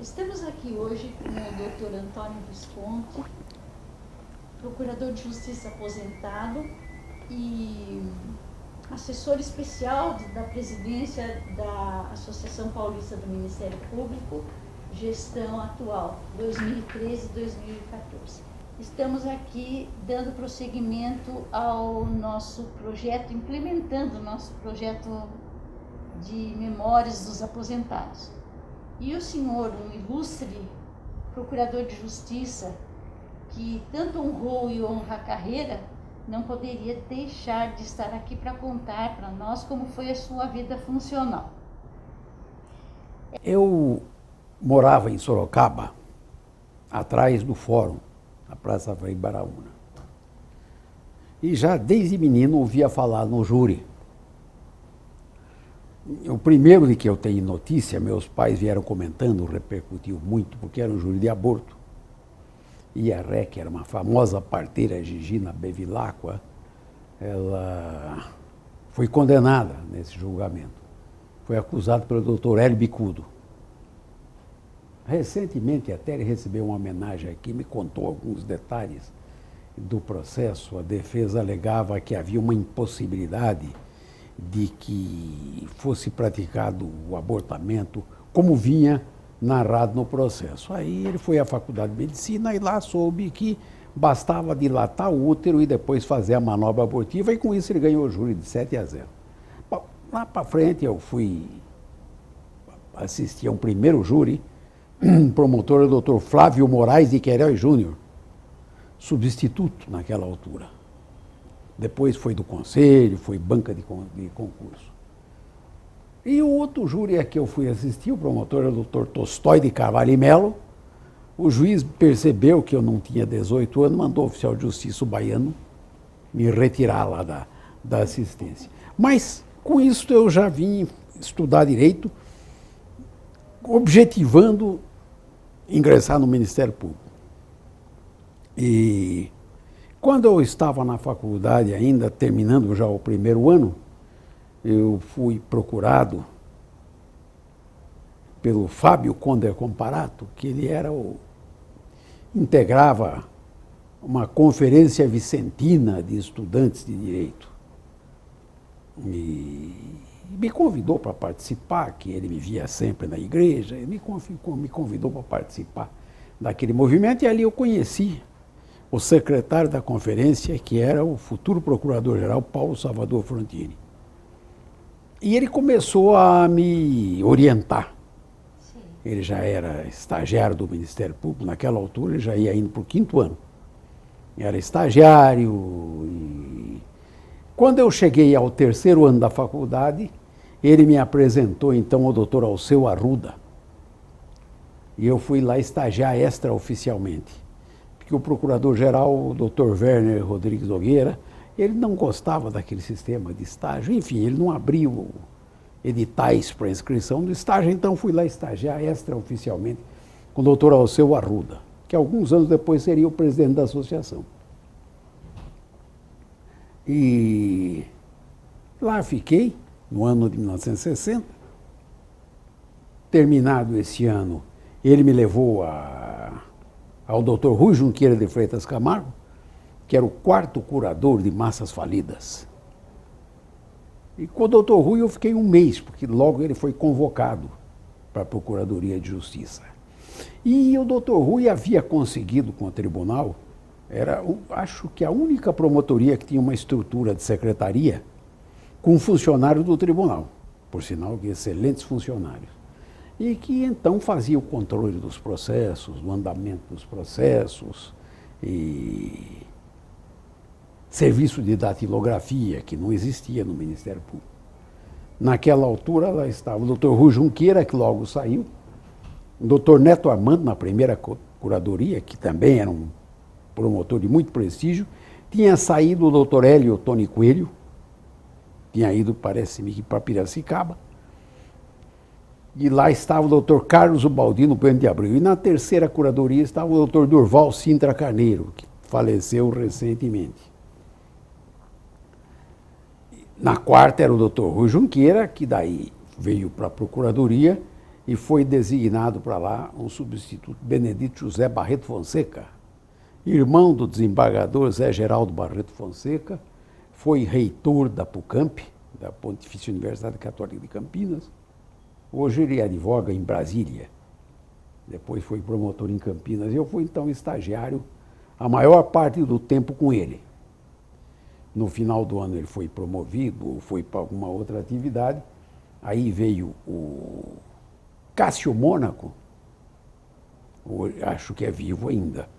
Estamos aqui hoje com o Dr. Antônio Visconti, procurador de justiça aposentado e assessor especial da presidência da Associação Paulista do Ministério Público, gestão atual, 2013-2014. Estamos aqui dando prosseguimento ao nosso projeto, implementando o nosso projeto de memórias dos aposentados. E o senhor, um ilustre procurador de justiça, que tanto honrou e honra a carreira, não poderia deixar de estar aqui para contar para nós como foi a sua vida funcional. Eu morava em Sorocaba, atrás do fórum, na Praça Frei Baraúna. E já desde menino ouvia falar no júri. O primeiro de que eu tenho notícia, meus pais vieram comentando, repercutiu muito, porque era um júri de aborto. E a REC era uma famosa parteira, Gigina Bevilacqua, ela foi condenada nesse julgamento. Foi acusada pelo doutor Hélio Bicudo. Recentemente até ele recebeu uma homenagem aqui, me contou alguns detalhes do processo. A defesa alegava que havia uma impossibilidade de que fosse praticado o abortamento como vinha narrado no processo. Aí ele foi à faculdade de medicina e lá soube que bastava dilatar o útero e depois fazer a manobra abortiva, e com isso ele ganhou o júri de 7-0. Bom, lá para frente eu fui assistir a um primeiro júri, promotor o Dr. Flávio Moraes de Queiroz Júnior, substituto naquela altura. Depois foi do conselho, foi banca de concurso. E o outro júri a que eu fui assistir, o promotor era o Dr. Tolstói de Carvalho e Melo. O juiz percebeu que eu não tinha 18 anos, mandou o oficial de justiça baiano me retirar lá da assistência. Mas, com isso, eu já vim estudar direito, objetivando ingressar no Ministério Público. E quando eu estava na faculdade ainda, terminando já o primeiro ano, eu fui procurado pelo Fábio Conder Comparato, que ele integrava uma conferência vicentina de estudantes de direito. E me convidou para participar, que ele me via sempre na igreja, e me convidou para participar daquele movimento, e ali eu conheci o secretário da conferência, que era o futuro procurador-geral Paulo Salvador Frontini. E ele começou a me orientar. Sim. Ele já era estagiário do Ministério Público, naquela altura ele já ia indo para o 5º ano. Era estagiário. E quando eu cheguei ao 3º ano da faculdade, ele me apresentou então ao doutor Alceu Arruda. E eu fui lá estagiar extraoficialmente. Porque o procurador-geral, o doutor Werner Rodrigues Nogueira, ele não gostava daquele sistema de estágio. Enfim, ele não abriu editais para inscrição do estágio, então fui lá estagiar extraoficialmente com o doutor Alceu Arruda, que alguns anos depois seria o presidente da associação. E lá fiquei, no ano de 1960. Terminado esse ano, ele me levou ao doutor Rui Junqueira de Freitas Camargo, que era o 4º curador de massas falidas. E com o doutor Rui eu fiquei um mês, porque logo ele foi convocado para a Procuradoria de Justiça. E o doutor Rui havia conseguido com o tribunal, acho que a única promotoria que tinha uma estrutura de secretaria com funcionário do tribunal, por sinal que excelentes funcionários, e que então fazia o controle dos processos, o andamento dos processos, e serviço de datilografia, que não existia no Ministério Público. Naquela altura, lá estava o doutor Rui Junqueira, que logo saiu, o doutor Neto Armando, na primeira curadoria, que também era um promotor de muito prestígio, tinha saído o doutor Hélio Tony Coelho, tinha ido, parece-me, para Piracicaba, e lá estava o doutor Carlos Ubaldino Bueno de Abreu. E na 3ª curadoria estava o doutor Durval Sintra Carneiro, que faleceu recentemente. Na 4ª era o doutor Rui Junqueira, que daí veio para a Procuradoria e foi designado para lá um substituto, Benedito José Barreto Fonseca, irmão do desembargador Zé Geraldo Barreto Fonseca, foi reitor da PUCamp, da Pontifícia Universidade Católica de Campinas. Hoje ele advoga em Brasília. Depois foi promotor em Campinas. Eu fui, então, estagiário a maior parte do tempo com ele. No final do ano ele foi promovido, foi para alguma outra atividade. Aí veio o Cássio Mônaco, acho que é vivo ainda,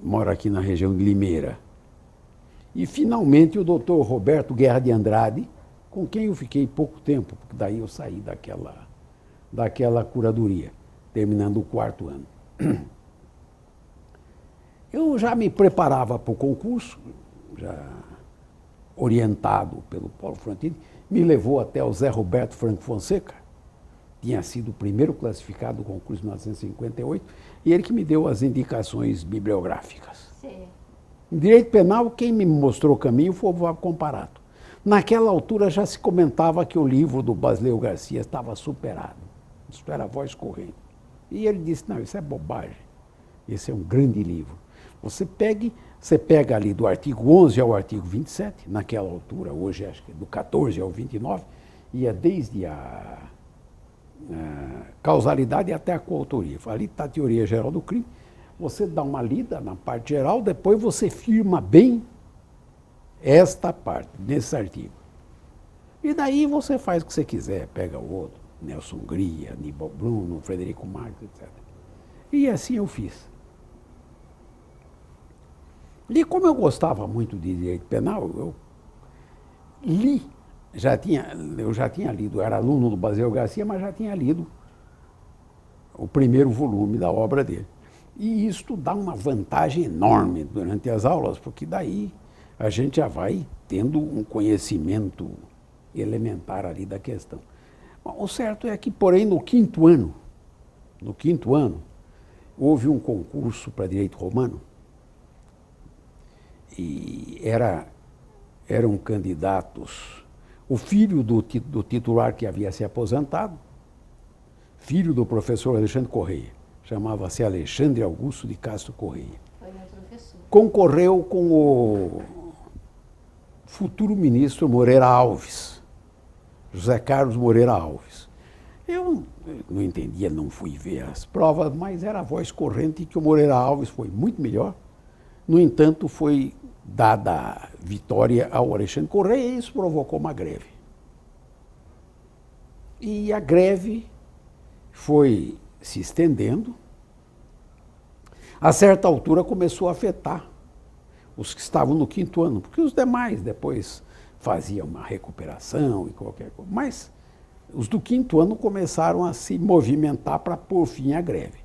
mora aqui na região de Limeira. E, finalmente, o doutor Roberto Guerra de Andrade, com quem eu fiquei pouco tempo, porque daí eu saí daquela curadoria, terminando o 4º ano. Eu já me preparava para o concurso, já orientado pelo Paulo Frontini, me levou até o Zé Roberto Franco Fonseca, tinha sido o primeiro classificado do concurso de 1958, e ele que me deu as indicações bibliográficas. Sim. Em direito penal, quem me mostrou o caminho foi o Vavo Comparato. Naquela altura já se comentava que o livro do Basileu Garcia estava superado. Isso era a voz corrente. E ele disse, não, isso é bobagem. Esse é um grande livro. Você pega ali do artigo 11 ao artigo 27, naquela altura, hoje acho que é do 14 ao 29, e é desde a causalidade até a coautoria. Ali está a teoria geral do crime. Você dá uma lida na parte geral, depois você firma bem esta parte, nesse artigo. E daí você faz o que você quiser, pega o outro, Nelson Gria, Aníbal Bruno, Frederico Marques, etc. E assim eu fiz. E como eu gostava muito de direito penal, eu li, eu já tinha lido, era aluno do Basileu Garcia, mas já tinha lido o primeiro volume da obra dele. E isto dá uma vantagem enorme durante as aulas, porque daí a gente já vai tendo um conhecimento elementar ali da questão. Bom, o certo é que, porém, no quinto ano, houve um concurso para direito romano e eram candidatos, o filho do titular que havia se aposentado, filho do professor Alexandre Correia, chamava-se Alexandre Augusto de Castro Correia. Foi meu professor. Concorreu com o futuro ministro Moreira Alves, José Carlos Moreira Alves. Eu não entendia, não fui ver as provas, mas era a voz corrente que o Moreira Alves foi muito melhor. No entanto, foi dada vitória ao Alexandre Correia e isso provocou uma greve. E a greve foi se estendendo. A certa altura começou a afetar os que estavam no quinto ano, porque os demais depois faziam uma recuperação e qualquer coisa. Mas os do quinto ano começaram a se movimentar para pôr fim à greve.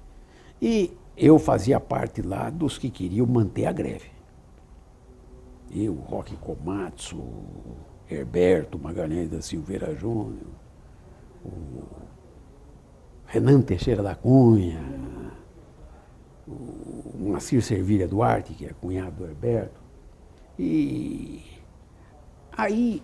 E eu fazia parte lá dos que queriam manter a greve. Eu, Roque Komatsu, Herberto Magalhães da Silveira Júnior, o Renan Teixeira da Cunha, o Moacir Servilha Duarte, que é cunhado do Herberto. E aí,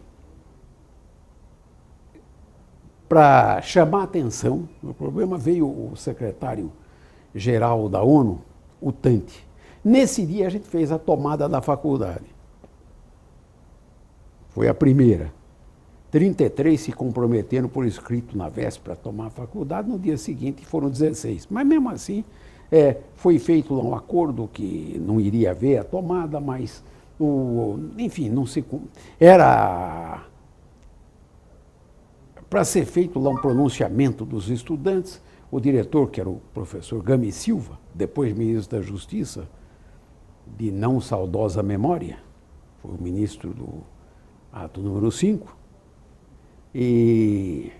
para chamar a atenção, o problema veio o secretário-geral da ONU, o Tante. Nesse dia a gente fez a tomada da faculdade. Foi a primeira. 33 se comprometeram por escrito na véspera a tomar a faculdade, no dia seguinte foram 16. Mas mesmo assim, foi feito um acordo que não iria haver a tomada, mas, enfim, não se... Era para ser feito lá um pronunciamento dos estudantes, o diretor, que era o professor Gami Silva, depois ministro da Justiça, de não saudosa memória, foi o ministro do ato número 5, e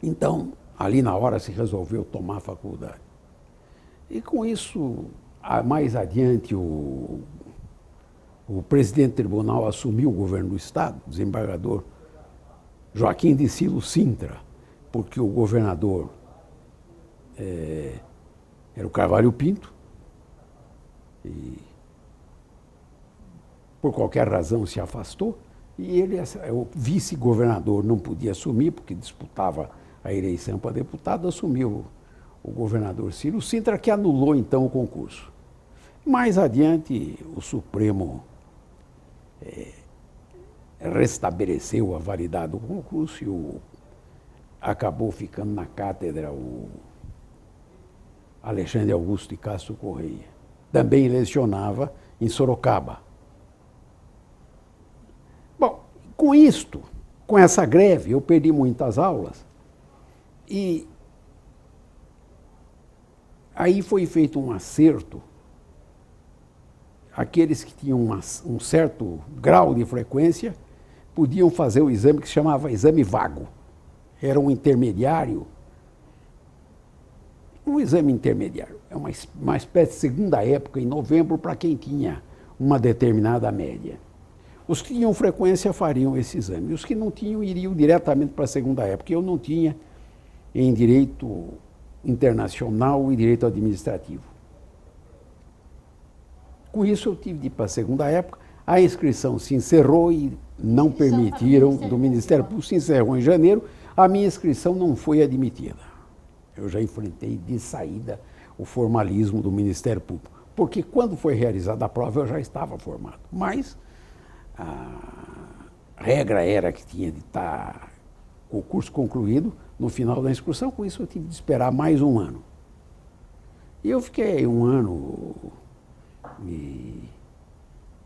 então, ali na hora se resolveu tomar a faculdade. E com isso, mais adiante, o presidente do tribunal assumiu o governo do Estado, o desembargador Joaquim de Silo Sintra, porque o governador era o Carvalho Pinto, e por qualquer razão se afastou, e ele, o vice-governador, não podia assumir, porque disputava a eleição para deputado, assumiu o governador Ciro Cintra, que anulou então o concurso. Mais adiante, o Supremo restabeleceu a validade do concurso e acabou ficando na cátedra o Alexandre Augusto de Castro Correia. Também lecionava em Sorocaba. Bom, com isto, com essa greve, eu perdi muitas aulas e aí foi feito um acerto. Aqueles que tinham um certo grau de frequência podiam fazer o exame que se chamava exame vago. Era um intermediário. Um exame intermediário. É uma espécie de segunda época, em novembro, para quem tinha uma determinada média. Os que tinham frequência fariam esse exame. E os que não tinham iriam diretamente para a segunda época. Eu não tinha em direito internacional e direito administrativo. Com isso, eu tive de ir para a segunda época. A inscrição se encerrou e não permitiram, do Ministério Público, se encerrou em janeiro. A minha inscrição não foi admitida. Eu já enfrentei de saída o formalismo do Ministério Público. Porque quando foi realizada a prova, eu já estava formado. Mas a regra era que tinha de estar com o curso concluído no final da inscrição. Com isso, eu tive de esperar mais um ano. E eu fiquei um ano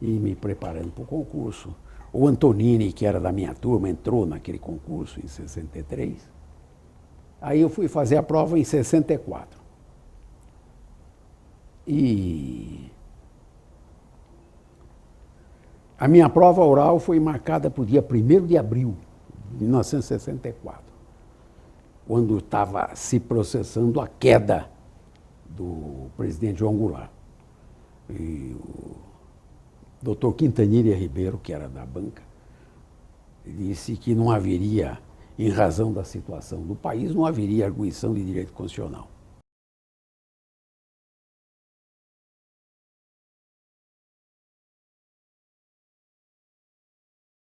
me preparando para o concurso. O Antonini, que era da minha turma, entrou naquele concurso em 63. Aí eu fui fazer a prova em 64. E a minha prova oral foi marcada para o dia 1º de abril de 1964, quando estava se processando a queda do presidente João Goulart. E o doutor Quintanilha Ribeiro, que era da banca, disse que não haveria, em razão da situação do país, não haveria arguição de direito constitucional.